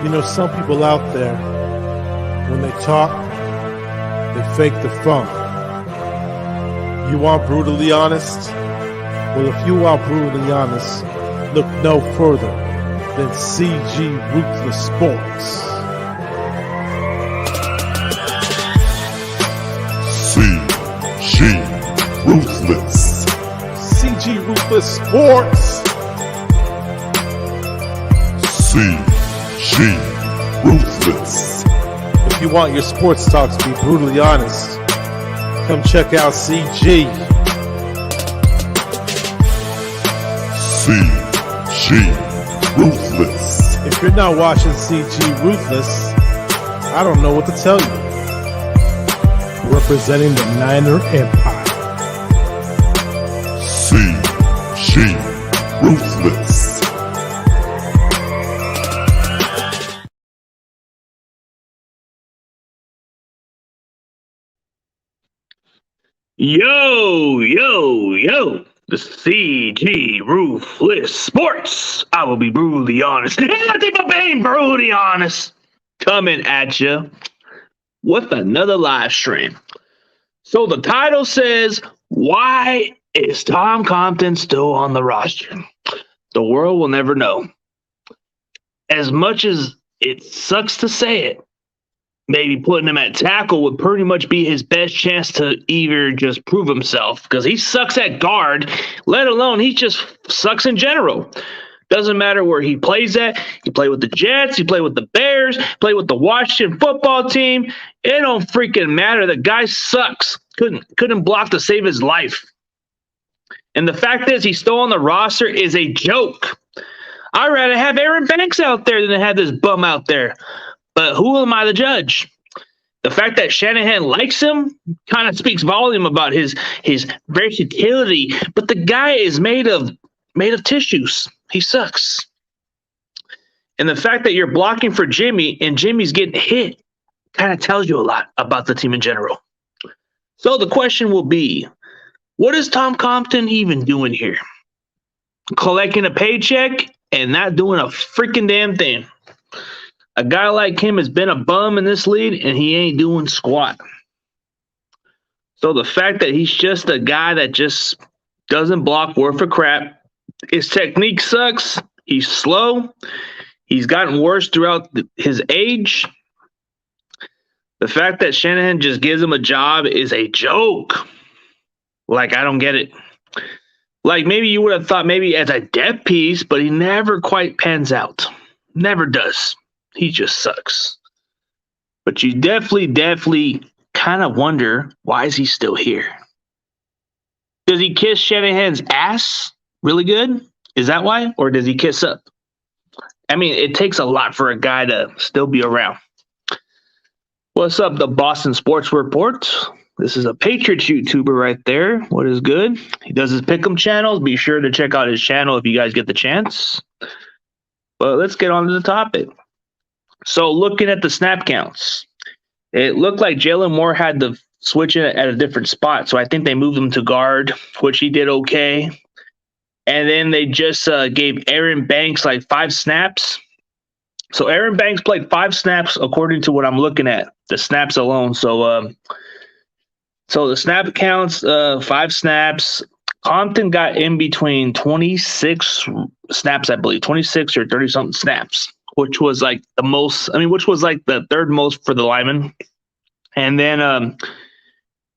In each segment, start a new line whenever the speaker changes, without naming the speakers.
You know, some people out there, when they talk, they fake the funk. You want brutally honest? Well, if you are brutally honest, look no further than CG Ruthless Sports.
CG Ruthless.
CG Ruthless Sports.
CG Ruthless.
If you want your sports talks to be brutally honest, come check out CG.
CG Ruthless.
If you're not watching CG Ruthless, I don't know what to tell you. Representing the Niner Empire.
CG Ruthless.
Yo, the CG Ruthless Sports. I will be brutally honest. Nothing but being brutally honest. Coming at you with another live stream. So the title says, why is Tom Compton still on the roster? The world will never know. As much as it sucks to say it, maybe putting him at tackle would pretty much be his best chance to either just prove himself, because he sucks at guard, let alone he just sucks in general. Doesn't matter where he plays at. He played with the Jets, he played with the Bears, played with the Washington football team. It don't freaking matter. The guy sucks. Couldn't block to save his life. And the fact is he's still on the roster is a joke. I'd rather have Aaron Banks out there than have this bum out there. But who am I to judge? The fact that Shanahan likes him kind of speaks volume about his versatility. But the guy is made of tissues. He sucks. And the fact that you're blocking for Jimmy and Jimmy's getting hit kind of tells you a lot about the team in general. So the question will be, what is Tom Compton even doing here? Collecting a paycheck and not doing a freaking damn thing. A guy like him has been a bum in this league, and he ain't doing squat. So the fact that he's just a guy that just doesn't block worth a crap, his technique sucks, he's slow, he's gotten worse throughout his age. The fact that Shanahan just gives him a job is a joke. Like, I don't get it. Like, maybe you would have thought maybe as a depth piece, but he never quite pans out. Never does. He just sucks. But you definitely kind of wonder, why is he still here? Does he kiss Shanahan's ass really good? Is that why? Or does he kiss up? I mean, it takes a lot for a guy to still be around. What's up, the Boston Sports Report? This is a Patriots YouTuber right there. What is good? He does his pick'em channels. Be sure to check out his channel if you guys get the chance. But let's get on to the topic. So looking at the snap counts, it looked like Jalen Moore had to switch in at a different spot. So I think they moved him to guard, which he did okay. And then they just gave Aaron Banks like 5 snaps. So Aaron Banks played 5 snaps according to what I'm looking at, the snaps alone. So the snap counts, 5 snaps. Compton got in between 26 snaps, I believe, 26 or 30-something snaps, which was like the most, which was like the third most for the lineman. And then,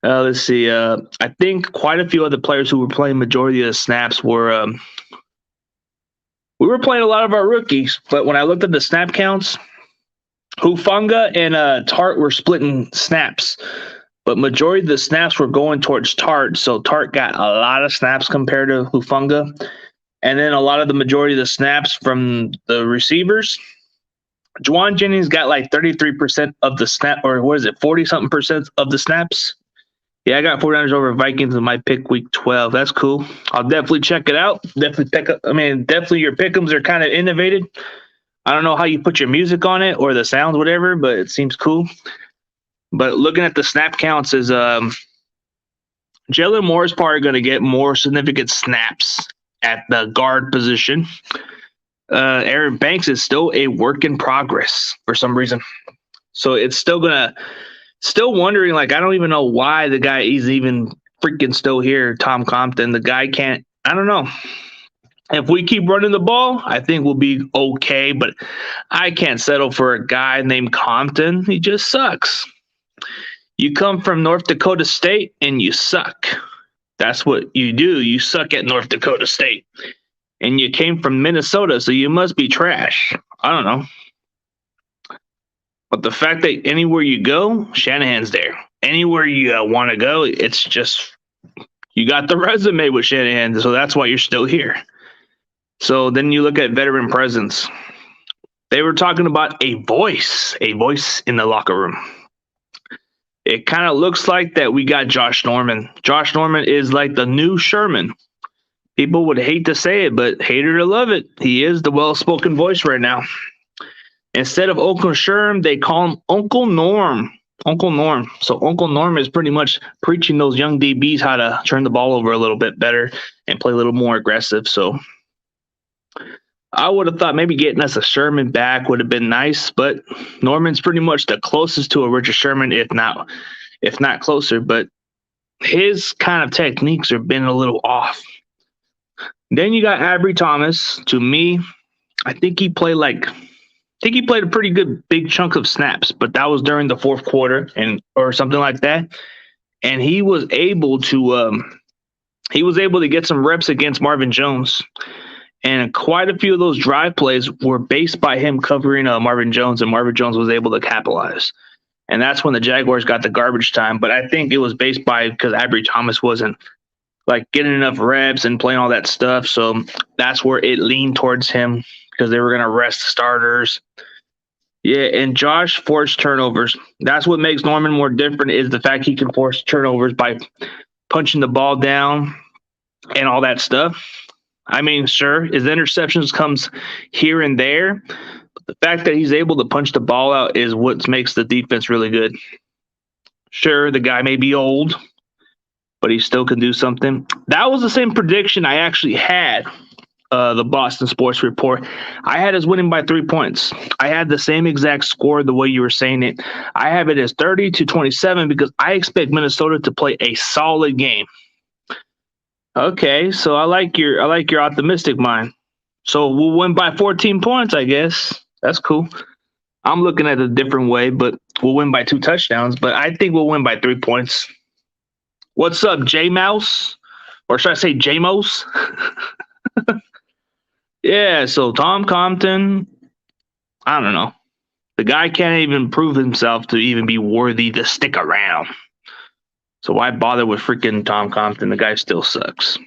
let's see, I think quite a few other players who were playing majority of the snaps were, we were playing a lot of our rookies, but when I looked at the snap counts, Hufanga and Tart were splitting snaps, but majority of the snaps were going towards Tart, so Tart got a lot of snaps compared to Hufanga. And then a lot of the majority of the snaps from the receivers. Juwan Jennings got like 33% of the snap, or what is it, 40-something percent of the snaps. Yeah, I got 49ers over Vikings in my pick week 12. That's cool. I'll definitely check it out. Definitely your pick'ems are kind of innovative. I don't know how you put your music on it or the sounds, whatever, but it seems cool. But looking at the snap counts is Jalen Moore is probably going to get more significant snaps at the guard position. Aaron Banks is still a work in progress for some reason. So it's still wondering, like, I don't even know why the guy is even freaking still here, Tom Compton. The guy can't, I don't know. If we keep running the ball, I think we'll be okay, but I can't settle for a guy named Compton. He just sucks. You come from North Dakota State and you suck. That's what you do. You suck at North Dakota State. And you came from Minnesota, so you must be trash. I don't know. But the fact that anywhere you go, Shanahan's there. Anywhere you want to go, it's just you got the resume with Shanahan, so that's why you're still here. So then you look at veteran presence. They were talking about a voice in the locker room. It kind of looks like that we got Josh Norman. Josh Norman is like the new Sherman. People would hate to say it, but hater to love it. He is the well-spoken voice right now. Instead of Uncle Sherm, they call him Uncle Norm. Uncle Norm. So Uncle Norm is pretty much preaching those young DBs how to turn the ball over a little bit better and play a little more aggressive. So I would have thought maybe getting us a Sherman back would have been nice, but Norman's pretty much the closest to a Richard Sherman, if not closer. But his kind of techniques have been a little off. Then you got Avery Thomas. To me, I think he played a pretty good big chunk of snaps, but that was during the fourth quarter or something like that. And he was able to get some reps against Marvin Jones. And quite a few of those drive plays were based by him covering Marvin Jones, and Marvin Jones was able to capitalize. And that's when the Jaguars got the garbage time. But I think it was based by because Avery Thomas wasn't like getting enough reps and playing all that stuff. So that's where it leaned towards him because they were going to rest the starters. Yeah, and Josh forced turnovers. That's what makes Norman more different is the fact he can force turnovers by punching the ball down and all that stuff. I mean, sure, his interceptions comes here and there, but the fact that he's able to punch the ball out is what makes the defense really good. Sure, the guy may be old, but he still can do something. That was the same prediction I actually had, the Boston Sports Report. I had us winning by 3 points. I had the same exact score the way you were saying it. I have it as 30-27 because I expect Minnesota to play a solid game. Okay, so I like your optimistic mind. So we'll win by 14 points, I guess. That's cool. I'm looking at it a different way, but we'll win by 2 touchdowns. But I think we'll win by 3 points. What's up, J-Mouse? Or should I say J-Mos? Yeah, so Tom Compton, I don't know. The guy can't even prove himself to even be worthy to stick around. So why bother with freaking Tom Compton? The guy still sucks.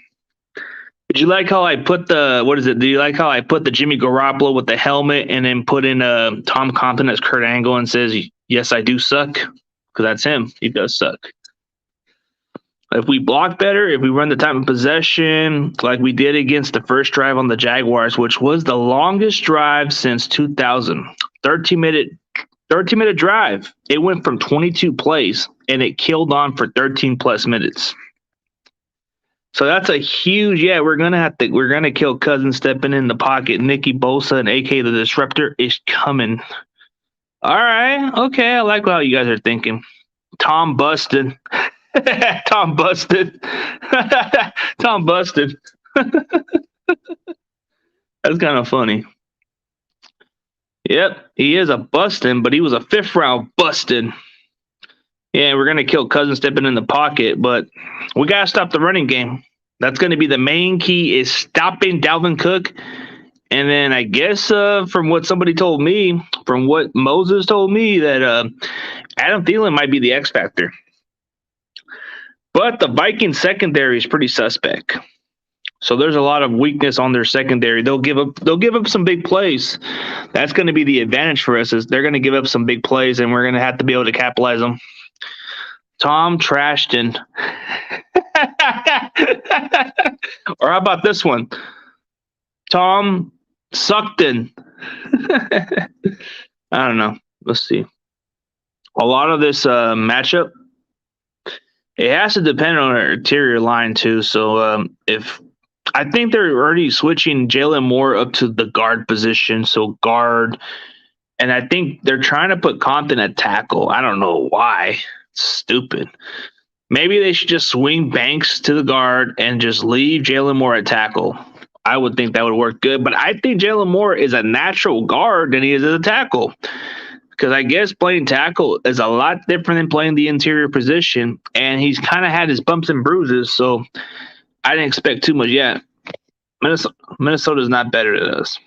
Did you like how I put do you like how I put the Jimmy Garoppolo with the helmet and then put in Tom Compton as Kurt Angle and says, yes, I do suck? Because that's him. He does suck. If we block better, if we run the time of possession like we did against the first drive on the Jaguars, which was the longest drive since 2000, 13-minute drive. It went from 22 plays, and it killed on for 13-plus minutes. So that's a huge, we're going to kill Cousins stepping in the pocket. Nicky Bosa and AK the Disruptor is coming. All right. Okay. I like how you guys are thinking. Tom busted. Tom busted. Tom busted. That's kind of funny. Yep, he is a bustin', but he was a 5th round bustin'. Yeah, we're going to kill Cousins stepping in the pocket, but we got to stop the running game. That's going to be the main key is stopping Dalvin Cook. And then I guess from what somebody told me, from what Moses told me, that Adam Thielen might be the X factor. But the Vikings secondary is pretty suspect. So there's a lot of weakness on their secondary. They'll give up some big plays. That's going to be the advantage for us is they're going to give up some big plays, and we're going to have to be able to capitalize them. Tom Trashton. Or how about this one? Tom Suckton. I don't know. Let's see. A lot of this matchup, it has to depend on our interior line too. So if I think they're already switching Jalen Moore up to the guard position, so guard. And I think they're trying to put Compton at tackle. I don't know why. It's stupid. Maybe they should just swing Banks to the guard and just leave Jalen Moore at tackle. I would think that would work good. But I think Jalen Moore is a natural guard than he is as a tackle. Because I guess playing tackle is a lot different than playing the interior position. And he's kind of had his bumps and bruises. So I didn't expect too much yet. Minnesota's not better than us.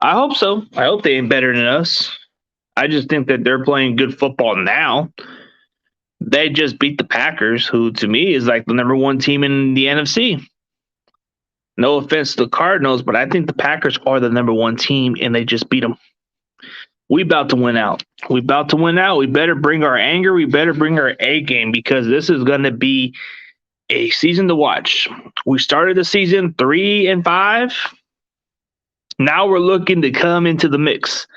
I hope so. I hope they ain't better than us. I just think that they're playing good football now. They just beat the Packers, who to me is like the number one team in the NFC. No offense to the Cardinals, but I think the Packers are the number one team, and they just beat them. We about to win out. We about to win out. We better bring our anger. We better bring our A game because this is going to be a season to watch. We started the season 3-5. Now we're looking to come into the mix.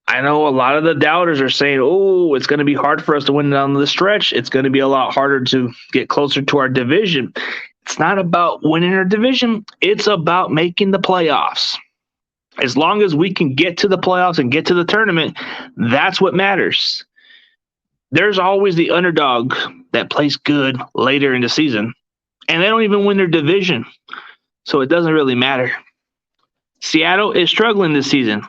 I know a lot of the doubters are saying, oh, it's going to be hard for us to win down the stretch. It's going to be a lot harder to get closer to our division. It's not about winning our division. It's about making the playoffs. As long as we can get to the playoffs and get to the tournament, that's what matters. There's always the underdog that plays good later in the season, and they don't even win their division. So it doesn't really matter. Seattle is struggling this season.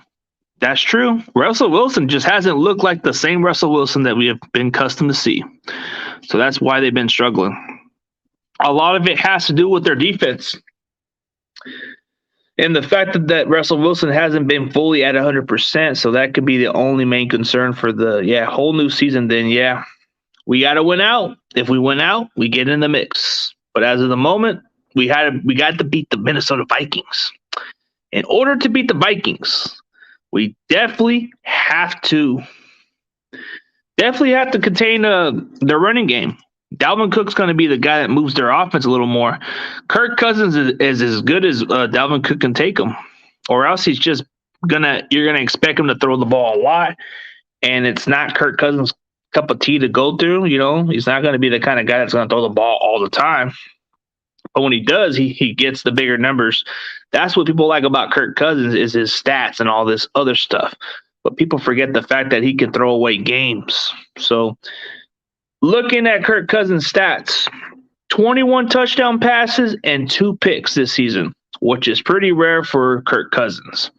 That's true. Russell Wilson just hasn't looked like the same Russell Wilson that we have been accustomed to see. So that's why they've been struggling. A lot of it has to do with their defense. And the fact that Russell Wilson hasn't been fully at 100%, so that could be the only main concern for the whole new season. Then, we got to win out. If we win out, we get in the mix. But as of the moment, we got to beat the Minnesota Vikings. In order to beat the Vikings, we definitely have to contain their running game. Dalvin Cook's going to be the guy that moves their offense a little more. Kirk Cousins is as good as Dalvin Cook can take him, or else you're gonna expect him to throw the ball a lot, and it's not Kirk Cousins' cup of tea to go through. You know, he's not going to be the kind of guy that's going to throw the ball all the time. But when he does, he gets the bigger numbers. That's what people like about Kirk Cousins is his stats and all this other stuff. But people forget the fact that he can throw away games. So looking at Kirk Cousins' stats, 21 touchdown passes and 2 picks this season, which is pretty rare for Kirk Cousins.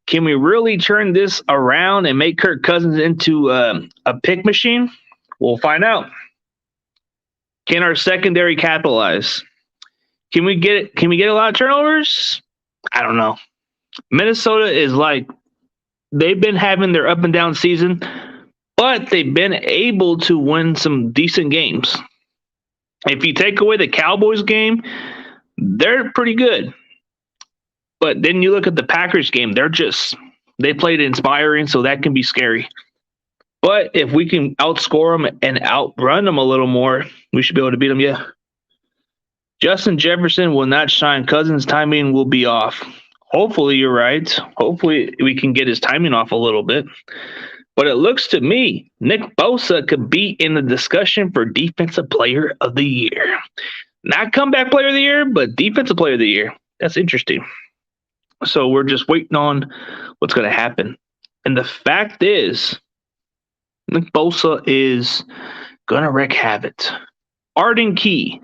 Can we really turn this around and make Kirk Cousins into a pick machine? We'll find out. Can our secondary capitalize? Can we get a lot of turnovers? I don't know. Minnesota is like, they've been having their up and down season, but they've been able to win some decent games. If you take away the Cowboys game, they're pretty good. But then you look at the Packers game, they played inspiring, so that can be scary. But if we can outscore them and outrun them a little more, we should be able to beat them, yeah. Justin Jefferson will not shine. Cousins' timing will be off. Hopefully you're right. Hopefully we can get his timing off a little bit. But it looks to me, Nick Bosa could be in the discussion for Defensive Player of the Year. Not Comeback Player of the Year, but Defensive Player of the Year. That's interesting. So we're just waiting on what's going to happen. And the fact is, Nick Bosa is going to wreak havoc. Arden Key,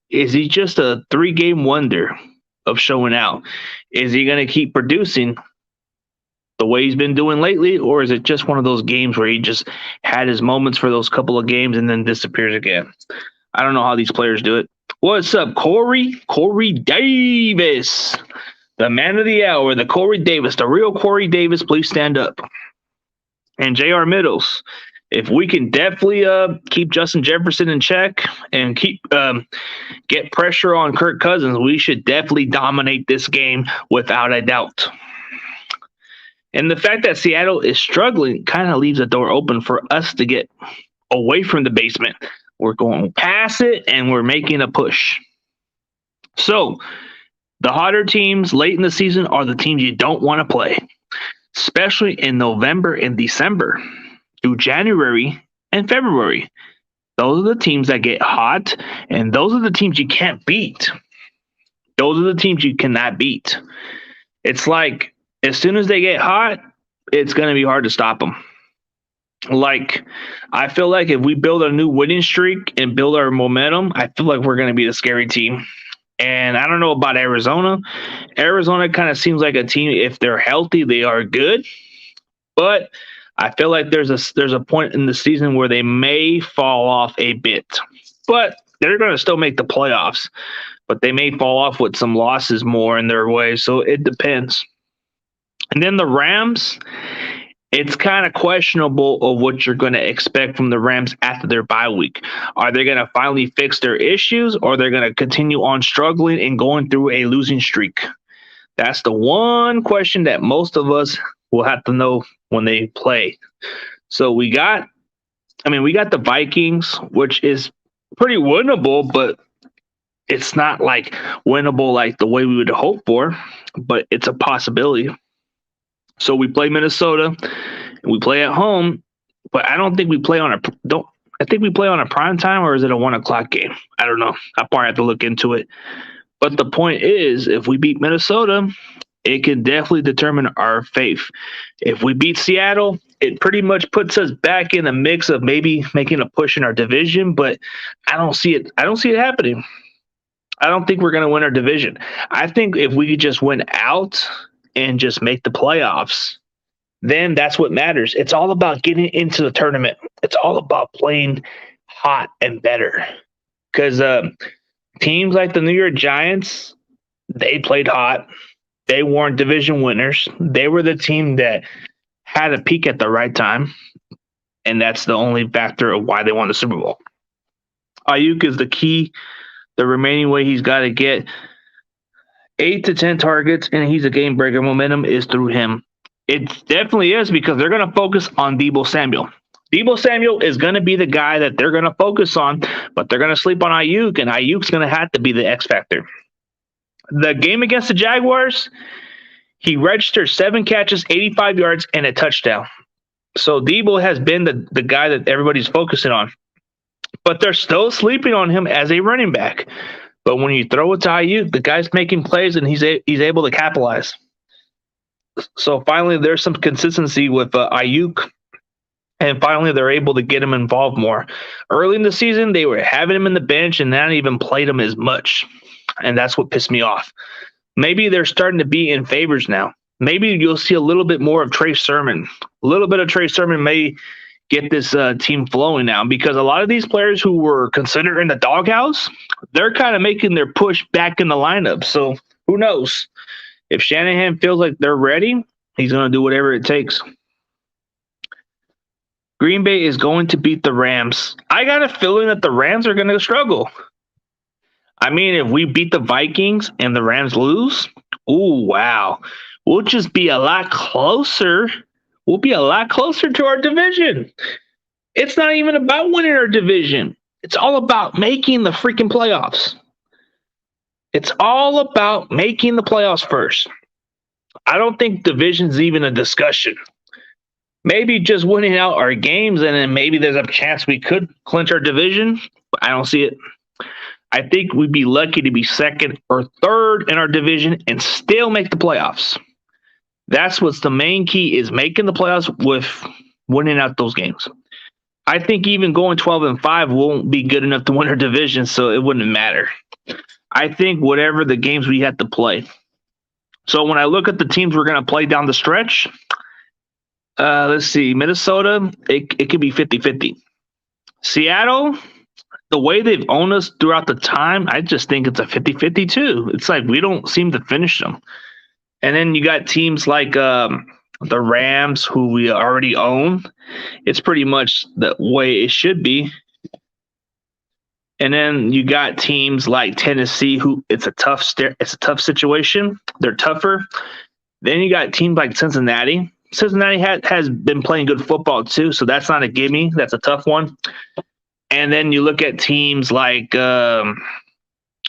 is he just a 3-game wonder of showing out? Is he going to keep producing the way he's been doing lately, or is it just one of those games where he just had his moments for those couple of games and then disappears again? I don't know how these players do it. What's up, Corey? Corey Davis, the man of the hour, the Corey Davis, the real Corey Davis. Please stand up. And J.R. Middles, if we can definitely keep Justin Jefferson in check and get pressure on Kirk Cousins, we should definitely dominate this game without a doubt. And the fact that Seattle is struggling kind of leaves the door open for us to get away from the basement. We're going past it, and we're making a push. So the hotter teams late in the season are the teams you don't want to play, especially in November and December through January and February. Those are the teams that get hot, and those are the teams you can't beat. Those are the teams you cannot beat. It's like as soon as they get hot, it's going to be hard to stop them. Like, I feel like if we build a new winning streak and build our momentum, I feel like we're going to be the scary team. And I don't know about Arizona. Arizona kind of seems like a team, if they're healthy, they are good. But I feel like there's a point in the season where they may fall off a bit. But they're going to still make the playoffs. But they may fall off with some losses more in their way. So it depends. And then the Rams, it's kind of questionable of what you're going to expect from the Rams after their bye week. Are they going to finally fix their issues, or are they going to continue on struggling and going through a losing streak? That's the one question that most of us will have to know when they play. So we got the Vikings, which is pretty winnable, but it's not like winnable like the way we would hope for, but it's a possibility. So we play Minnesota, and we play at home, but I don't think we play on I think we play on a prime time, or is it a 1:00 game? I don't know. I probably have to look into it. But the point is, if we beat Minnesota, it can definitely determine our fate. If we beat Seattle, it pretty much puts us back in the mix of maybe making a push in our division, but I don't see it. I don't see it happening. I don't think we're going to win our division. I think if we could just win out and just make the playoffs, then that's what matters. It's all about getting into the tournament. It's all about playing hot and better. Because teams like the New York Giants, they played hot. They weren't division winners. They were the team that had a peak at the right time. And that's the only factor of why they won the Super Bowl. Ayuk is the key. The remaining way he's got to get 8 to 10 targets, and he's a game breaker. Momentum is through him. It definitely is, because they're going to focus on Deebo Samuel. Deebo Samuel is going to be the guy that they're going to focus on, but they're going to sleep on Ayuk, and Ayuk's going to have to be the X factor. The game against the Jaguars, he registered 7 catches, 85 yards, and a touchdown. So Deebo has been the guy that everybody's focusing on, but they're still sleeping on him as a running back. But when you throw it to Ayuk, the guy's making plays, and he's able to capitalize. So finally, there's some consistency with Ayuk, and finally they're able to get him involved more. Early in the season, they were having him in the bench and not even played him as much, and that's what pissed me off. Maybe they're starting to be in favors now. Maybe you'll see a little bit more of Trey Sermon. A little bit of Trey Sermon may get this team flowing now, because a lot of these players who were considered in the doghouse, they're kind of making their push back in the lineup. So who knows? If Shanahan feels like they're ready, he's going to do whatever it takes. Green Bay is going to beat the Rams. I got a feeling that the Rams are going to struggle. I mean, if we beat the Vikings and the Rams lose, ooh, wow. We'll just be a lot closer. We'll be a lot closer to our division. It's not even about winning our division. It's all about making the freaking playoffs. It's all about making the playoffs first. I don't think division's even a discussion. Maybe just winning out our games, and then maybe there's a chance we could clinch our division, but I don't see it. I think we'd be lucky to be second or third in our division and still make the playoffs. That's what's the main key, is making the playoffs with winning out those games. I think even going 12-5 won't be good enough to win our division, so it wouldn't matter. I think whatever the games we have to play. So when I look at the teams we're going to play down the stretch, let's see, Minnesota, it could be 50-50. Seattle, the way they've owned us throughout the time, I just think it's a 50-50 too. It's like we don't seem to finish them. And then you got teams like the Rams, who we already own. It's pretty much the way it should be. And then you got teams like Tennessee, who it's a tough situation. They're tougher. Then you got teams like Cincinnati. Cincinnati has been playing good football too, so that's not a gimme. That's a tough one. And then you look at teams like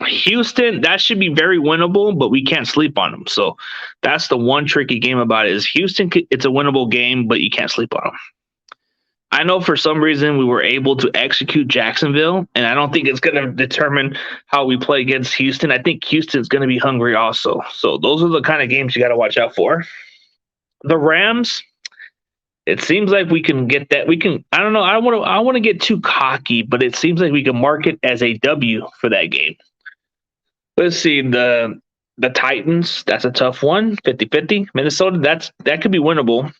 Houston. That should be very winnable, but we can't sleep on them. So that's the one tricky game about it, is Houston. It's a winnable game, but you can't sleep on them. I know for some reason we were able to execute Jacksonville, and I don't think it's going to determine how we play against Houston. I think Houston's going to be hungry also. So those are the kind of games you got to watch out for. The Rams, it seems like we can get that. We can. I don't know. I want to get too cocky, but it seems like we can mark it as a W for that game. Let's see the Titans. That's a tough one. 50-50. Minnesota. That could be winnable.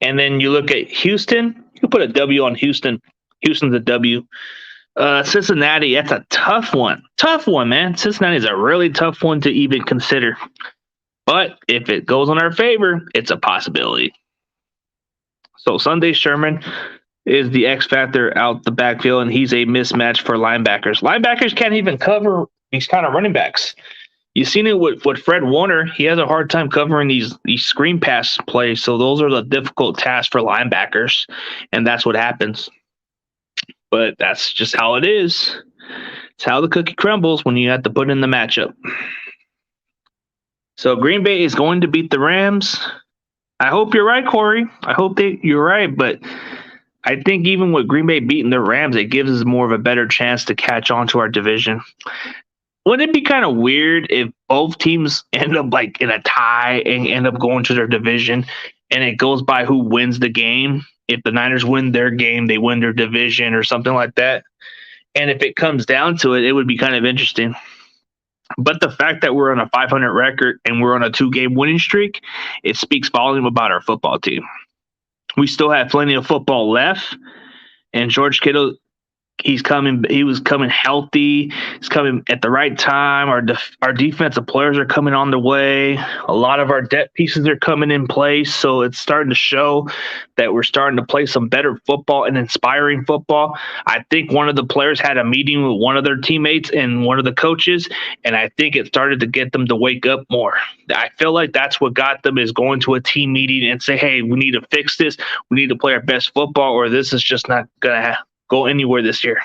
And then you look at Houston. You can put a W on Houston. Houston's a W. Cincinnati. That's a tough one. Tough one, man. Cincinnati is a really tough one to even consider. But if it goes in our favor, it's a possibility. So Sunday Sherman is the X factor out the backfield, and he's a mismatch for linebackers. Linebackers can't even cover these kind of running backs. You've seen it with Fred Warner. He has a hard time covering these screen pass plays, so those are the difficult tasks for linebackers, and that's what happens. But that's just how it is. It's how the cookie crumbles when you have to put in the matchup. So Green Bay is going to beat the Rams. I hope you're right, Corey. I hope you're right, but I think even with Green Bay beating the Rams, it gives us more of a better chance to catch on to our division. Wouldn't it be kind of weird if both teams end up like in a tie and end up going to their division and it goes by who wins the game? If the Niners win their game, they win their division or something like that. And if it comes down to it, it would be kind of interesting. But the fact that we're on a 500 record and we're on a 2-game winning streak, it speaks volume about our football team. We still have plenty of football left, and George Kittle, he was coming healthy. He's coming at the right time. Our defensive players are coming on the way. A lot of our depth pieces are coming in place. So it's starting to show that we're starting to play some better football and inspiring football. I think one of the players had a meeting with one of their teammates and one of the coaches, and I think it started to get them to wake up more. I feel like that's what got them, is going to a team meeting and say, hey, we need to fix this. We need to play our best football, or this is just not going to go anywhere this year.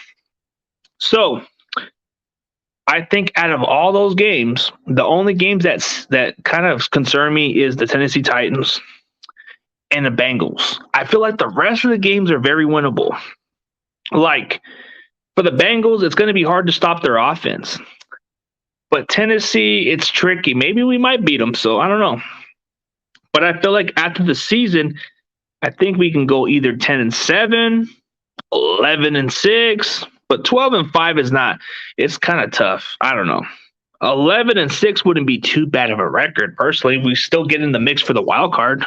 So I think out of all those games, the only games that kind of concern me is the Tennessee Titans and the Bengals. I feel like the rest of the games are very winnable. Like for the Bengals, it's going to be hard to stop their offense. But Tennessee, it's tricky. Maybe we might beat them, so I don't know. But I feel like after the season, I think we can go either 10-7, 11-6, but 12-5 is not. It's kind of tough. I don't know. 11-6 wouldn't be too bad of a record. Personally, we still get in the mix for the wild card,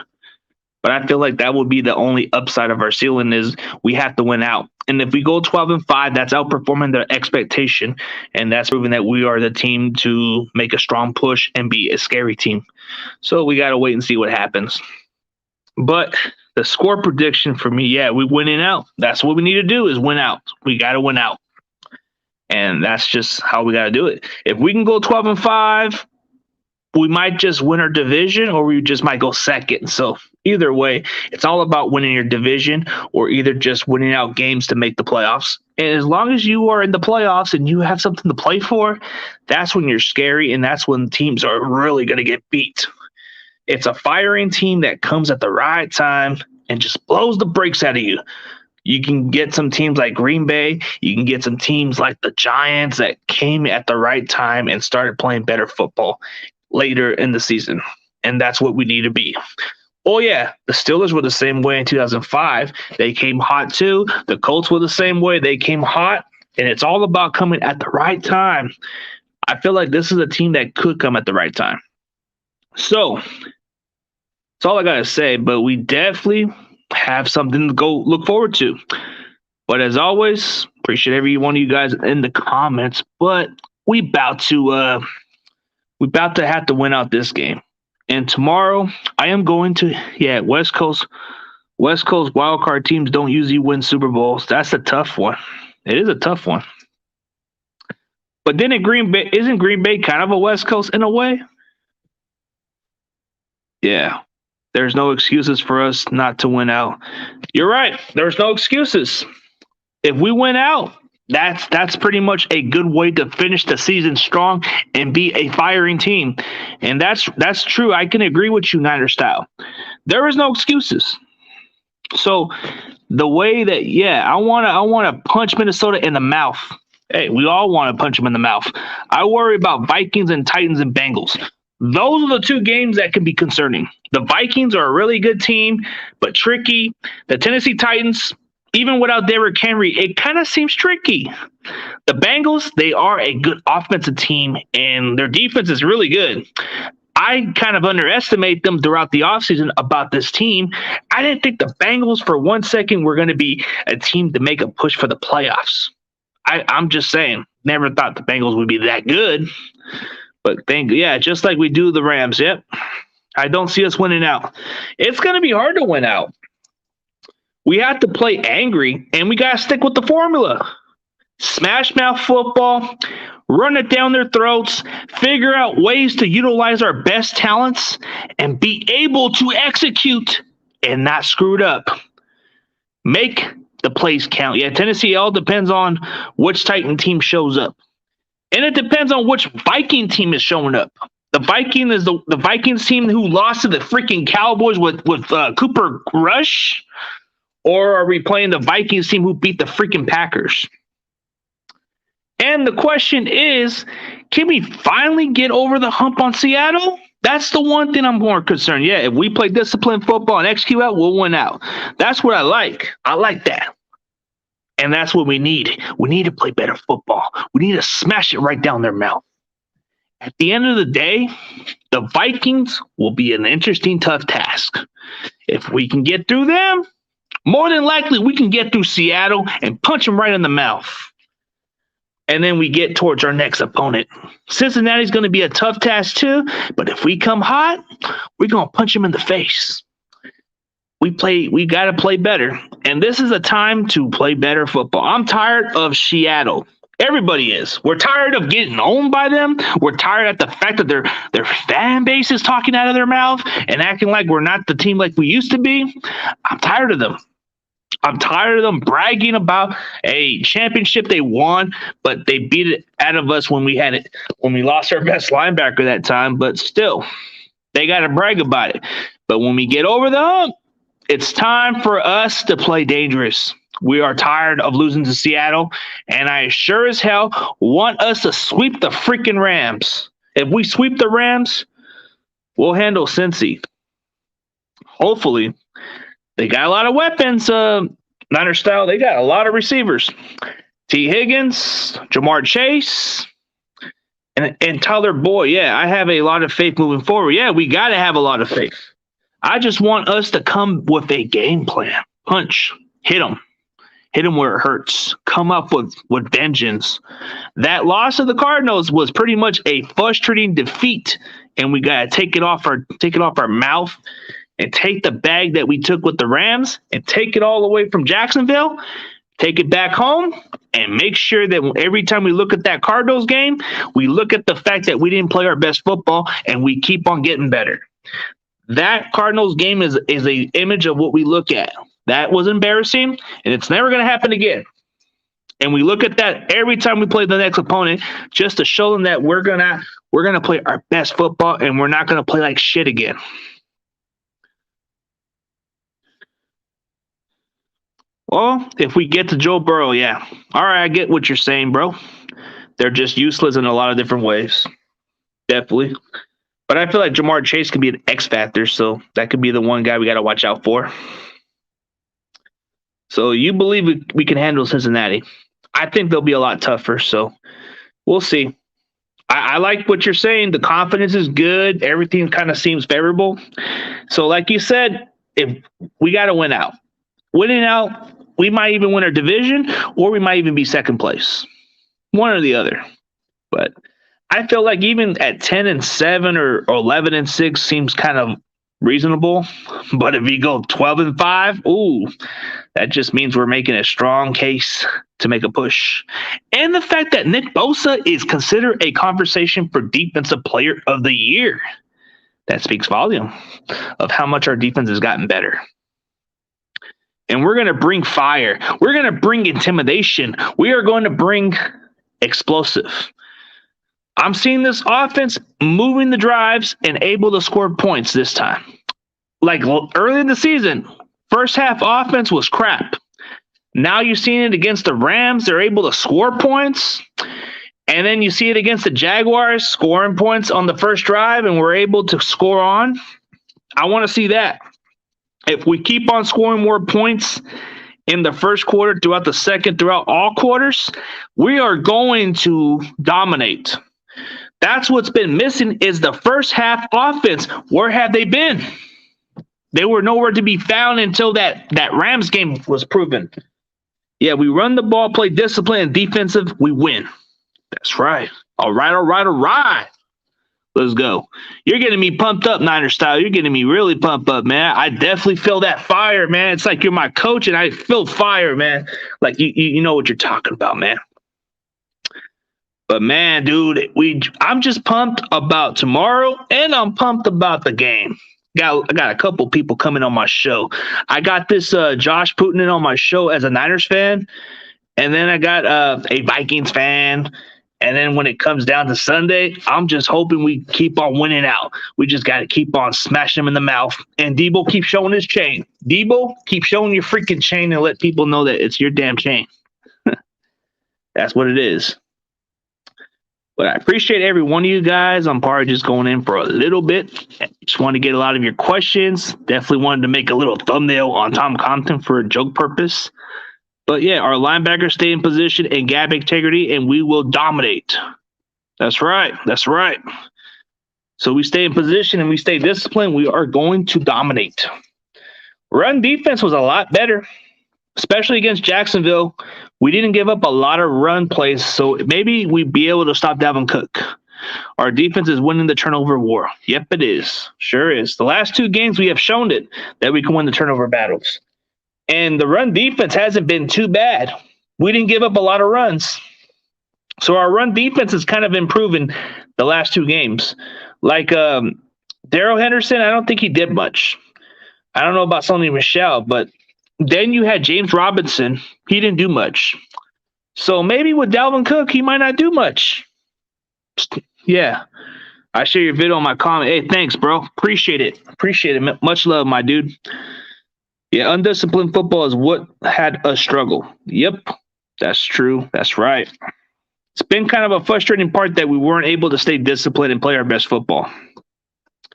but I feel like that would be the only upside of our ceiling, is we have to win out. And if we go 12-5, that's outperforming the expectation, and that's proving that we are the team to make a strong push and be a scary team. So we got to wait and see what happens. But the score prediction for me, we're winning out. That's what we need to do, is win out. We got to win out. And that's just how we got to do it. If we can go 12-5, we might just win our division, or we just might go second. So either way, it's all about winning your division, or either just winning out games to make the playoffs. And as long as you are in the playoffs and you have something to play for, that's when you're scary, and that's when teams are really going to get beat. It's a firing team that comes at the right time and just blows the brakes out of you. You can get some teams like Green Bay. You can get some teams like the Giants that came at the right time and started playing better football later in the season. And that's what we need to be. Oh, yeah, the Steelers were the same way in 2005. They came hot too. The Colts were the same way. They came hot. And it's all about coming at the right time. I feel like this is a team that could come at the right time. So that's all I got to say, but we definitely have something to go look forward to. But as always, appreciate every one of you guys in the comments, but we about to have to win out this game. And tomorrow I am going to, West Coast wildcard teams don't usually win Super Bowls. That's a tough one. It is a tough one. But then isn't Green Bay kind of a West Coast in a way? Yeah, there's no excuses for us not to win out. You're right. There's no excuses. If we win out, that's pretty much a good way to finish the season strong and be a firing team. And that's true. I can agree with you, Niner style. There is no excuses. So the way that, I wanna punch Minnesota in the mouth. Hey, we all want to punch them in the mouth. I worry about Vikings and Titans and Bengals. Those are the two games that can be concerning. The Vikings are a really good team, but tricky. The Tennessee Titans, even without Derrick Henry, it kind of seems tricky. The Bengals, they are a good offensive team, and their defense is really good. I kind of underestimate them throughout the offseason about this team. I didn't think the Bengals for 1 second were going to be a team to make a push for the playoffs. I'm just saying, never thought the Bengals would be that good. But just like we do the Rams. Yep. I don't see us winning out. It's going to be hard to win out. We have to play angry, and we got to stick with the formula. Smash mouth football, run it down their throats, figure out ways to utilize our best talents, and be able to execute and not screw it up. Make the plays count. Yeah, Tennessee all depends on which Titan team shows up. And it depends on which Viking team is showing up. The Viking is the Vikings team who lost to the freaking Cowboys with Cooper Rush, or are we playing the Vikings team who beat the freaking Packers? And the question is, can we finally get over the hump on Seattle? That's the one thing I'm more concerned. Yeah, if we play disciplined football and execute out, we'll win out. That's what I like. I like that. And that's what we need. We need to play better football. We need to smash it right down their mouth. At the end of the day, the Vikings will be an interesting, tough task. If we can get through them, more than likely we can get through Seattle and punch them right in the mouth. And then we get towards our next opponent. Cincinnati's going to be a tough task too, but if we come hot, we're going to punch them in the face. We got to play better. And this is a time to play better football. I'm tired of Seattle. Everybody is. We're tired of getting owned by them. We're tired of the fact that their fan base is talking out of their mouth and acting like we're not the team like we used to be. I'm tired of them. I'm tired of them bragging about a championship they won, but they beat it out of us when we lost our best linebacker that time. But still, they got to brag about it. But when we get over the hump, it's time for us to play dangerous. We are tired of losing to Seattle, and I sure as hell want us to sweep the freaking Rams. If we sweep the Rams, we'll handle Cincy. Hopefully. They got a lot of weapons. Niner style, they got a lot of receivers. T. Higgins, Jamar Chase, and Tyler Boyd. Yeah, I have a lot of faith moving forward. Yeah, we got to have a lot of faith. I just want us to come with a game plan. Punch. Hit them. Hit them where it hurts. Come up with vengeance. That loss of the Cardinals was pretty much a frustrating defeat, and we got to take it off our mouth. And take the bag that we took with the Rams and take it all the way from Jacksonville, take it back home, and make sure that every time we look at that Cardinals game, we look at the fact that we didn't play our best football and we keep on getting better. That Cardinals game is an image of what we look at. That was embarrassing, and it's never going to happen again. And we look at that every time we play the next opponent just to show them that we're gonna play our best football and we're not going to play like shit again. Well, if we get to Joe Burrow, yeah. All right, I get what you're saying, bro. They're just useless in a lot of different ways. Definitely. But I feel like Jamar Chase could be an X factor, so that could be the one guy we got to watch out for. So you believe we can handle Cincinnati. I think they'll be a lot tougher, so we'll see. I like what you're saying. The confidence is good. Everything kind of seems favorable. So like you said, if we got to win out. Winning out, we might even win our division, or we might even be second place. One or the other. But I feel like even at 10-7 or 11-6 seems kind of reasonable. But if you go 12-5, ooh, that just means we're making a strong case to make a push. And the fact that Nick Bosa is considered a conversation for Defensive Player of the Year. That speaks volume of how much our defense has gotten better. And we're going to bring fire. We're going to bring intimidation. We are going to bring explosive. I'm seeing this offense moving the drives and able to score points this time. Like early in the season, First half offense was crap. Now you're seeing it against the Rams. They're able to score points. And then you see it against the Jaguars, scoring points on the first drive, and we're able to score on. I want to see that. If we keep on scoring more points in the first quarter, throughout the second, throughout all quarters, we are going to dominate. That's what's been missing is the first half offense. Where have they been? They were nowhere to be found until that Rams game was proven. Yeah, we run the ball, play discipline and defensive, we win. That's right. All right. Let's go. You're getting me pumped up, Niner style. You're getting me really pumped up, man. I definitely feel that fire, man. It's like you're my coach, and I feel fire, man. Like you know what you're talking about, man. But man, dude, I'm just pumped about tomorrow, and I'm pumped about the game. I got a couple people coming on my show. I got this Josh Putin on my show as a Niners fan, and then I got a Vikings fan. And then when it comes down to Sunday, I'm just hoping we keep on winning out. We just got to keep on smashing them in the mouth. And Debo keep showing his chain. Debo, keep showing your freaking chain and let people know that it's your damn chain. That's what it is. But I appreciate every one of you guys. I'm probably just going in for a little bit. Just want to get a lot of your questions. Definitely wanted to make a little thumbnail on Tom Compton for a joke purpose. But yeah, our linebackers stay in position and gap integrity, and we will dominate. That's right. So we stay in position and we stay disciplined. We are going to dominate. Run defense was a lot better, especially against Jacksonville. We didn't give up a lot of run plays, so maybe we'd be able to stop Dalvin Cook. Our defense is winning the turnover war. Yep, it is. Sure is. The last two games we have shown it that we can win the turnover battles. And the run defense hasn't been too bad. We didn't give up a lot of runs. So our run defense has kind of improving the last two games. Like Darrell Henderson, I don't think he did much. I don't know about Sonny Michel, but then you had James Robinson. He didn't do much. So maybe with Dalvin Cook, he might not do much. Yeah. I share your video on my comment. Hey, thanks, bro. Appreciate it. Much love, my dude. Yeah, undisciplined football is what had us struggle. Yep, that's true. That's right. It's been kind of a frustrating part that we weren't able to stay disciplined and play our best football.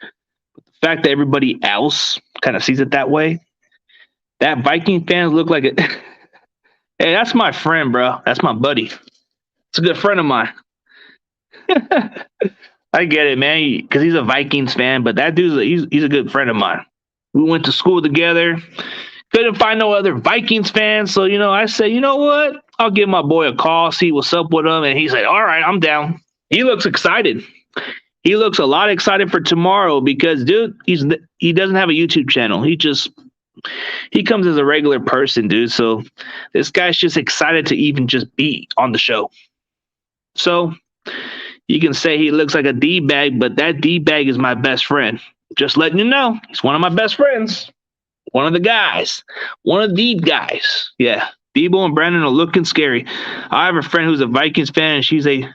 But the fact that everybody else kind of sees it that way, that Viking fans look like it. Hey, that's my friend, bro. That's my buddy. It's a good friend of mine. I get it, man, because he's a Vikings fan, but that dude's he's a good friend of mine. We went to school together. Couldn't find no other Vikings fans. So, I said, you know what? I'll give my boy a call, see what's up with him. And he said, all right, I'm down. He looks excited. He looks a lot excited for tomorrow because, dude, he doesn't have a YouTube channel. He comes as a regular person, dude. So this guy's just excited to even just be on the show. So you can say he looks like a D-bag, but that D-bag is my best friend. Just letting you know, he's one of my best friends. One of the guys. One of the guys. Yeah. Debo and Brandon are looking scary. I have a friend who's a Vikings fan, and she's a...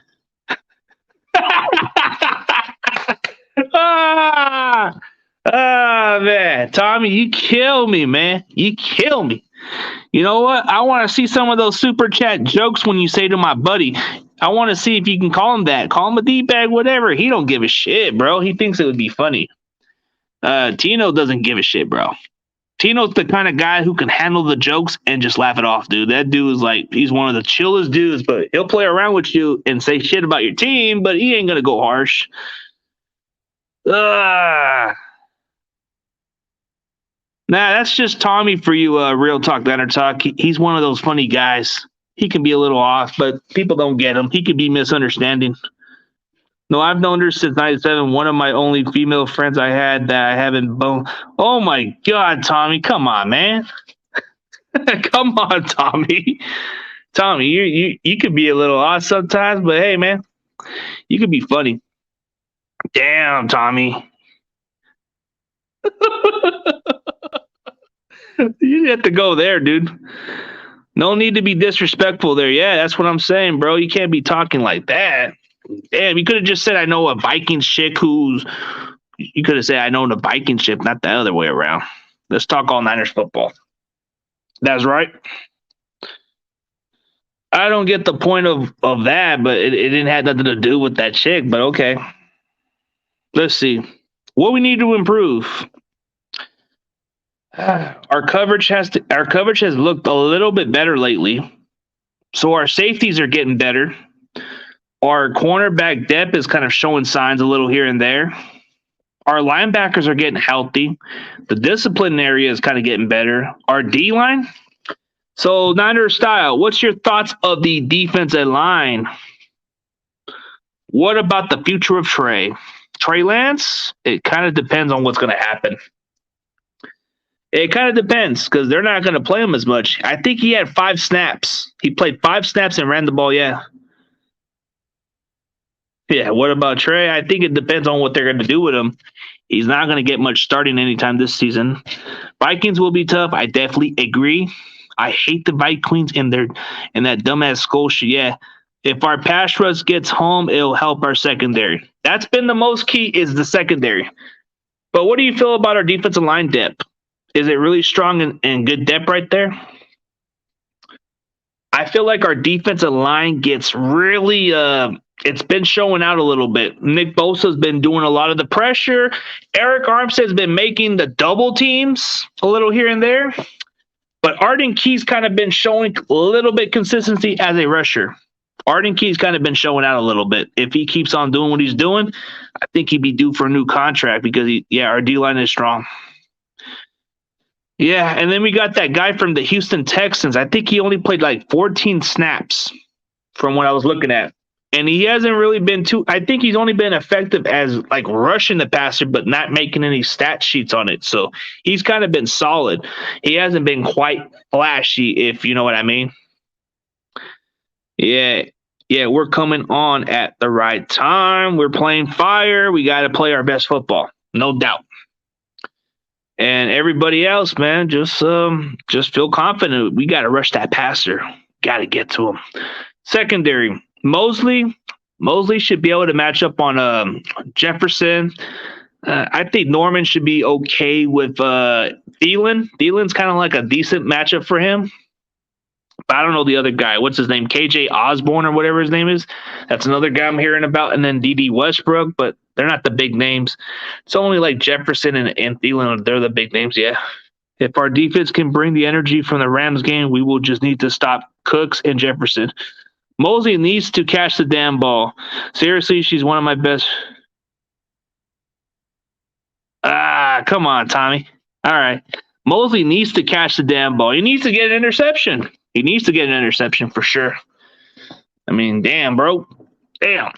man. Tommy, you kill me, man. You kill me. You know what? I want to see some of those super chat jokes when you say to my buddy. I want to see if you can call him that. Call him a D-bag, whatever. He don't give a shit, bro. He thinks it would be funny. Tino doesn't give a shit, bro. Tino's the kind of guy who can handle the jokes and just laugh it off, dude. That dude is like, he's one of the chillest dudes, but he'll play around with you and say shit about your team, but he ain't going to go harsh. Nah, that's just Tommy for you, Real Talk, Diner Talk. He's one of those funny guys. He can be a little off, but people don't get him. He could be misunderstanding. No, I've known her since 97. One of my only female friends I had that I haven't boned. Oh, my God, Tommy. Come on, man. Come on, Tommy. Tommy, you could be a little odd sometimes, but hey, man, you could be funny. Damn, Tommy. You have to go there, dude. No need to be disrespectful there. Yeah, that's what I'm saying, bro. You can't be talking like that. Damn, you could have just said, I know a Vikings chick who's... You could have said, I know the Vikings chick, not the other way around. Let's talk all Niners football. That's right. I don't get the point of that, but it didn't have nothing to do with that chick. But okay, let's see what we need to improve. Our coverage has looked a little bit better lately, so our safeties are getting better. Our cornerback depth is kind of showing signs a little here and there. Our linebackers are getting healthy. The discipline area is kind of getting better. Our D line. So, Niner style, what's your thoughts of the defensive line? What about the future of Trey? Trey Lance? It kind of depends on what's going to happen. It kind of depends because they're not going to play him as much. I think he had 5 snaps. He played 5 snaps and ran the ball, yeah. Yeah, what about Trey? I think it depends on what they're going to do with him. He's not going to get much starting anytime this season. Vikings will be tough. I definitely agree. I hate the Vikings in that dumbass skull shit. Yeah, if our pass rush gets home, it'll help our secondary. That's been the most key is the secondary. But what do you feel about our defensive line depth? Is it really strong and good depth right there? I feel like our defensive line gets really it's been showing out a little bit. Nick Bosa's been doing a lot of the pressure. Eric Armstead's been making the double teams a little here and there. But Arden Key's kind of been showing a little bit consistency as a rusher. Arden Key's kind of been showing out a little bit. If he keeps on doing what he's doing, I think he'd be due for a new contract because, our D-line is strong. Yeah, and then we got that guy from the Houston Texans. I think he only played like 14 snaps from what I was looking at. And he hasn't really been I think he's only been effective as like rushing the passer, but not making any stat sheets on it. So he's kind of been solid. He hasn't been quite flashy, if you know what I mean. Yeah, we're coming on at the right time. We're playing fire. We got to play our best football, no doubt. And everybody else, man, just feel confident. We got to rush that passer. Got to get to him. Secondary. Mosley should be able to match up on Jefferson. I think Norman should be okay with Thielen. Thielen's kind of like a decent matchup for him. But I don't know the other guy. What's his name? KJ Osborne or whatever his name is. That's another guy I'm hearing about. And then D.D. Westbrook, but they're not the big names. It's only like Jefferson and Thielen. They're the big names, yeah. If our defense can bring the energy from the Rams game, we will just need to stop Cooks and Jefferson. Mosley needs to catch the damn ball. Seriously, she's one of my best. Come on, Tommy. All right. Mosley needs to catch the damn ball. He needs to get an interception. He needs to get an interception for sure. I mean, damn, bro. Damn.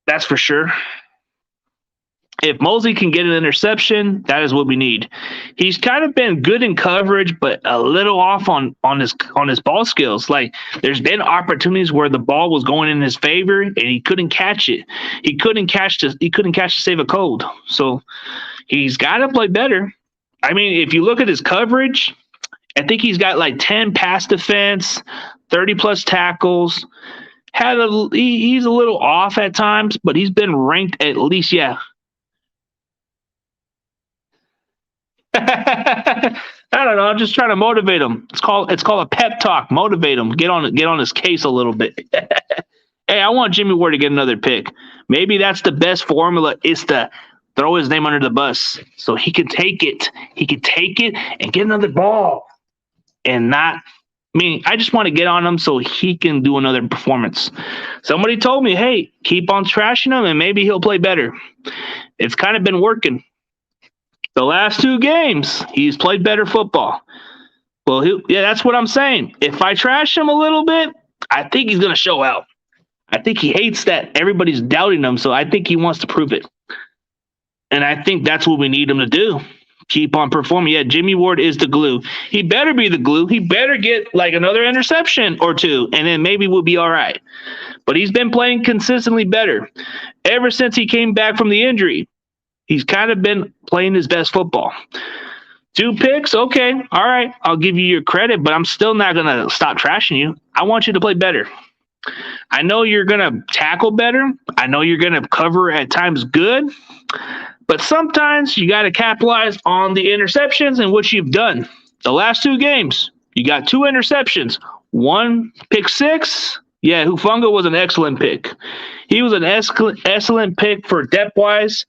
That's for sure. If Mosley can get an interception, that is what we need. He's kind of been good in coverage, but a little off on his ball skills. Like there's been opportunities where the ball was going in his favor and he couldn't catch it. He couldn't catch to save a cold. So he's got to play better. I mean, if you look at his coverage, I think he's got like 10 pass defense, 30 plus tackles. He's a little off at times, but he's been ranked at least, yeah. I don't know. I'm just trying to motivate him. It's called a pep talk. Motivate him. Get on his case a little bit. Hey, I want Jimmy Ward to get another pick. Maybe that's the best formula is to throw his name under the bus so he can take it. He can take it and get another ball. And not, I just want to get on him so he can do another performance. Somebody told me, hey, keep on trashing him and maybe he'll play better. It's kind of been working. The last 2 games, he's played better football. Well, that's what I'm saying. If I trash him a little bit, I think he's going to show out. I think he hates that everybody's doubting him, so I think he wants to prove it. And I think that's what we need him to do. Keep on performing. Yeah, Jimmy Ward is the glue. He better be the glue. He better get like another interception or 2, and then maybe we'll be all right. But he's been playing consistently better. Ever since he came back from the injury, he's kind of been playing his best football. 2 picks, okay, all right. I'll give you your credit, but I'm still not going to stop trashing you. I want you to play better. I know you're going to tackle better. I know you're going to cover at times good. But sometimes you got to capitalize on the interceptions and what you've done. The last 2 games, you got 2 interceptions, 1 pick six. Yeah, Hufanga was an excellent pick. He was an excellent pick for depth-wise.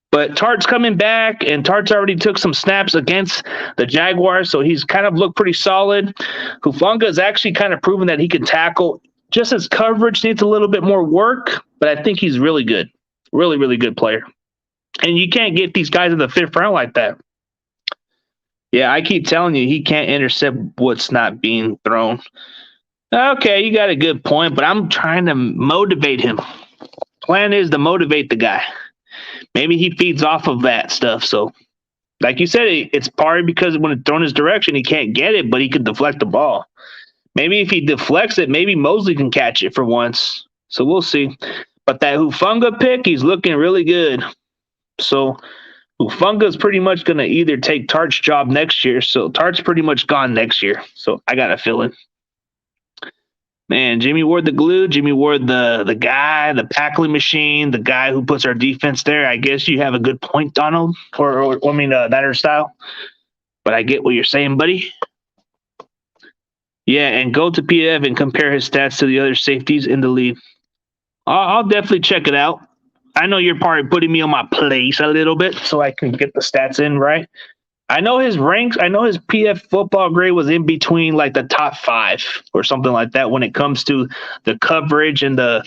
But Tart's coming back, and Tart's already took some snaps against the Jaguars, so he's kind of looked pretty solid. Hufanga has actually kind of proven that he can tackle. Just his coverage needs a little bit more work, but I think he's really good. Really, really good player. And you can't get these guys in the 5th round like that. Yeah, I keep telling you, he can't intercept what's not being thrown. Okay, you got a good point, but I'm trying to motivate him. Plan is to motivate the guy. Maybe he feeds off of that stuff. So, like you said, it's probably because when it's thrown his direction, he can't get it, but he can deflect the ball. Maybe if he deflects it, maybe Mosley can catch it for once. So we'll see. But that Hufanga pick, he's looking really good. So Hufanga's pretty much going to either take Tart's job next year. So Tart's pretty much gone next year. So I got a feeling. Man, Jimmy Ward the glue, Jimmy Ward the guy, the tackling machine, the guy who puts our defense there. I guess you have a good point, Donald, or that style. But I get what you're saying, buddy. Yeah, and go to PF and compare his stats to the other safeties in the league. I'll definitely check it out. I know you're probably putting me on my place a little bit so I can get the stats in right. I know his ranks. I know his PF football grade was in between like the top 5 or something like that when it comes to the coverage and the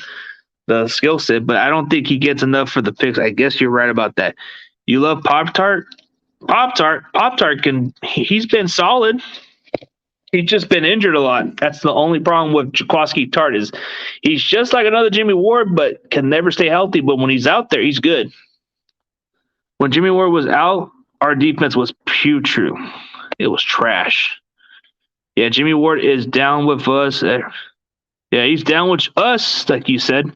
skill set. But I don't think he gets enough for the picks. I guess you're right about that. You love Pop-Tart? Pop-Tart he's been solid. He's just been injured a lot. That's the only problem with Jaquiski Tart is he's just like another Jimmy Ward, but can never stay healthy. But when he's out there, he's good. When Jimmy Ward was out, our defense was putrid. It was trash. Yeah, Jimmy Ward is down with us. Yeah, he's down with us, like you said.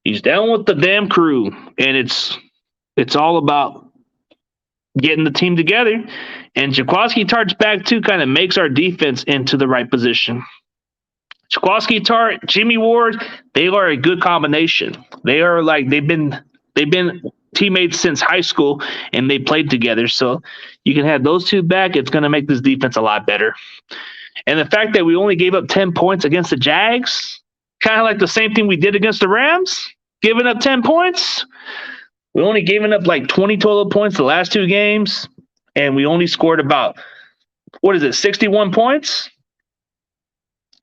He's down with the damn crew. And it's all about getting the team together. And Jaquiski Tart's back, too, kind of makes our defense into the right position. Jaquiski Tart, Jimmy Ward, they are a good combination. They are like they've been teammates since high school, and they played together. So you can have those 2 back. It's going to make this defense a lot better. And the fact that we only gave up 10 points against the Jags, kind of like the same thing we did against the Rams, giving up 10 points. We only given up like 20 total points the last 2 games, and we only scored about, 61 points?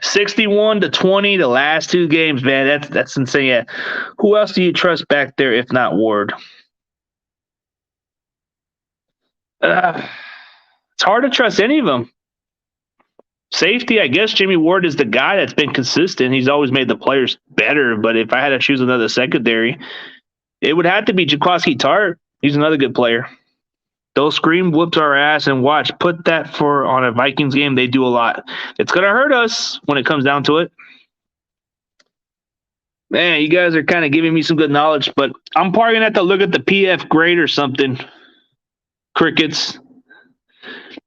61-20 the last 2 games, man. That's insane. Yeah. Who else do you trust back there if not Ward? It's hard to trust any of them. Safety, I guess Jimmy Ward is the guy that's been consistent. He's always made the players better, but if I had to choose another secondary, it would have to be Jaquiski Tart. He's another good player. Those scream whoops our ass and watch. Put that on a Vikings game. They do a lot. It's going to hurt us when it comes down to it. Man, you guys are kind of giving me some good knowledge, but I'm probably going to have to look at the PF grade or something. Crickets.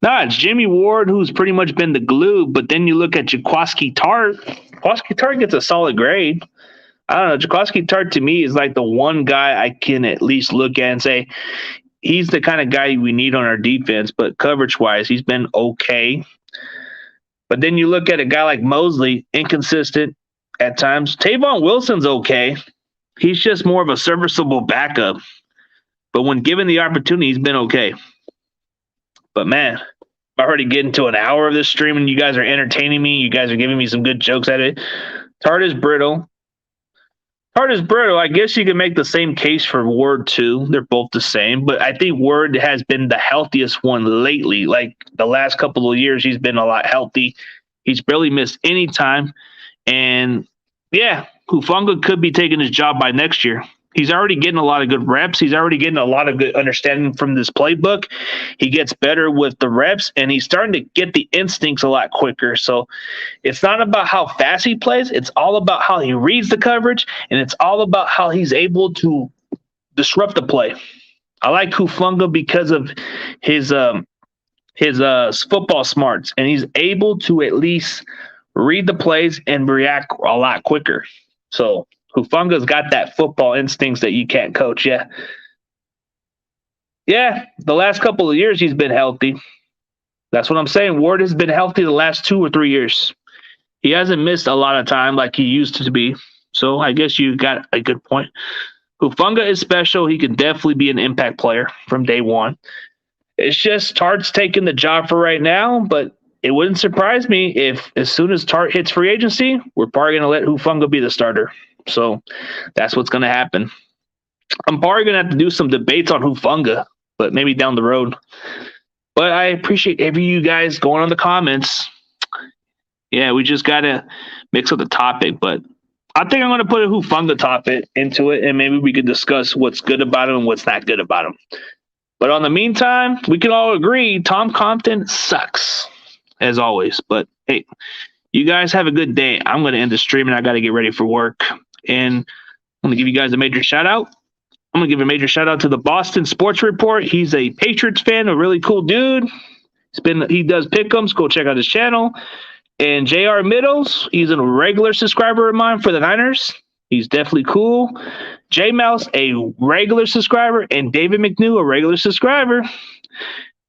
Nah, it's Jimmy Ward who's pretty much been the glue, but then you look at Jaquiski Tart. Jaquiski Tart gets a solid grade. I don't know. Jaquiski Tart to me is like the one guy I can at least look at and say he's the kind of guy we need on our defense, but coverage-wise, he's been okay. But then you look at a guy like Mosley, inconsistent at times. Tavon Wilson's okay. He's just more of a serviceable backup. But when given the opportunity, he's been okay. But, man, I'm already getting to an hour of this stream, and you guys are entertaining me. You guys are giving me some good jokes at it. Tart is brittle. I guess you can make the same case for Ward, too. They're both the same. But I think Ward has been the healthiest one lately. Like, the last couple of years, he's been a lot healthy. He's barely missed any time. And, yeah, Hufanga could be taking his job by next year. He's already getting a lot of good reps. He's already getting a lot of good understanding from this playbook. He gets better with the reps, and he's starting to get the instincts a lot quicker. So it's not about how fast he plays. It's all about how he reads the coverage, and it's all about how he's able to disrupt the play. I like Hufanga because of his football smarts, and he's able to at least read the plays and react a lot quicker. So Hufanga's got that football instincts that you can't coach. Yeah. Yeah, the last couple of years he's been healthy. That's what I'm saying. Ward has been healthy the last 2 or 3 years. He hasn't missed a lot of time like he used to be. So I guess you got a good point. Hufunga is special. He can definitely be an impact player from day one. It's just Tart's taking the job for right now, but it wouldn't surprise me if as soon as Tart hits free agency, we're probably going to let Hufunga be the starter. So that's what's going to happen. I'm probably going to have to do some debates on Hufunga, but maybe down the road. But I appreciate every you guys going on the comments. Yeah, we just got to mix up the topic, but I think I'm going to put a Hufunga topic into it, and maybe we could discuss what's good about him and what's not good about him. But on the meantime, we can all agree Tom Compton sucks, as always. But hey, you guys have a good day. I'm going to end the stream, and I got to get ready for work. And I'm going to give you guys a major shout out. I'm going to give a major shout out to the Boston Sports Report. He's a Patriots fan, a really cool dude. He does pick'ems. Go check out his channel. And J.R. Middles, he's a regular subscriber of mine for the Niners. He's definitely cool. J Mouse, a regular subscriber, and David McNew, a regular subscriber.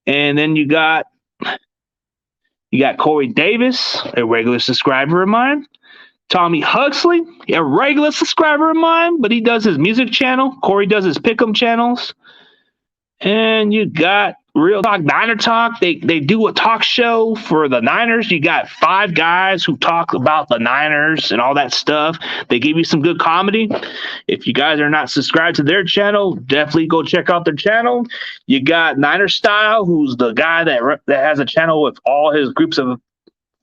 And then you got Corey Davis, a regular subscriber of mine. Tommy Huxley, a regular subscriber of mine, but he does his music channel. Corey does his pick'em channels. And you got Real Talk Niner Talk. They do a talk show for the Niners. You got 5 guys who talk about the Niners and all that stuff. They give you some good comedy. If you guys are not subscribed to their channel, definitely go check out their channel. You got Niner Style, who's the guy that has a channel with all his groups of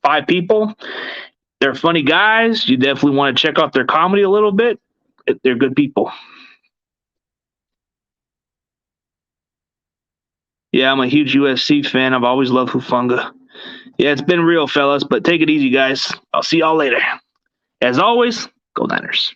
5 people. They're funny guys. You definitely want to check out their comedy a little bit. They're good people. Yeah, I'm a huge UFC fan. I've always loved Hufunga. Yeah, it's been real, fellas, but take it easy, guys. I'll see y'all later. As always, go Niners.